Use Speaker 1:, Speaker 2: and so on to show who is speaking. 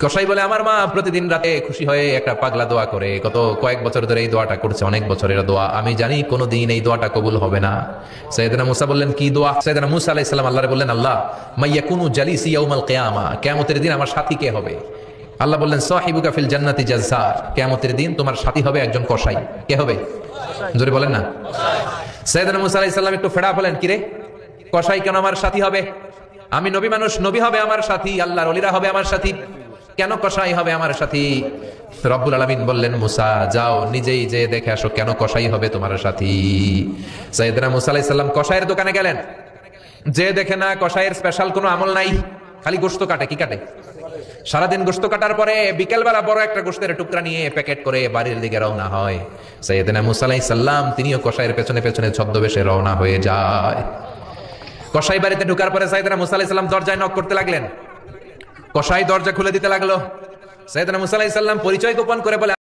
Speaker 1: কসাই বলে আমার মা প্রতিদিন রাতে খুশি হয়ে একটা পাগলা দোয়া করে, গত কয়েক বছর ধরে এই দোয়াটা করছে, অনেক বছরের দোয়া, আমি জানি কোনোদিন এই দোয়াটা কবুল হবে না। সাইয়েদনা মুসা বললেন কি দোয়া? সাইয়েদনা মুসা আলাইহিস সালাম আল্লাহরে বললেন, আল্লাহ মাইয়াকুনু জালিসি ইয়াউমাল কিয়ামা, কিয়ামতের দিন আমার সাথী কে হবে? আল্লাহ বললেন সাহিবুকা ফিল জান্নাতি জাজ্জার, কিয়ামতের দিন তোমার সাথী হবে একজন কসাই। কে হবে? জোরে বলেন না। সাইয়েদনা মুসা আলাইহিস সালাম একটু ফেড়া বলেন, কি রে কসাই কেন আমার সাথী হবে? আমি নবী মানুষ, নবী হবে আমার সাথী, আল্লাহর ওলিরা হবে আমার সাথী, কেন কসাই হবে আমার সাথী? রব্বুল আলামিন বললেন, মুসা যাও নিজেই যে দেখে আসো কেন কসাই হবে তোমার সাথী। সাইয়েদনা মুসা আলাইহিস সালাম কসাইয়ের দোকানে গেলেন, যে দেখে না কসাইয়ের স্পেশাল কোনো আমল নাই, খালি গোশত কাটে। কি কাটে? সারাদিন গোশত কাটার পরে বিকেলবেলা বড় একটা গোশতের টুকরা নিয়ে প্যাকেট করে বাড়ির দিকে রওনা হয়। সাইয়েদনা মুসা আলাইহিস সালাম তিনিও কসাইয়ের পেছনে পেছনে ছদ্মবেশে রওনা হয়ে যায়। কসাই বাড়িতে ঢোকার পরে সাইয়েদনা মুসা আলাইহিস সালাম দরজায় নক করতে লাগলেন। কসাই দরজা খুলে দিতে লাগলো। সাইয়েদনা মুসা আলাইহিস সালাম পরিচয় গোপন করে বলে,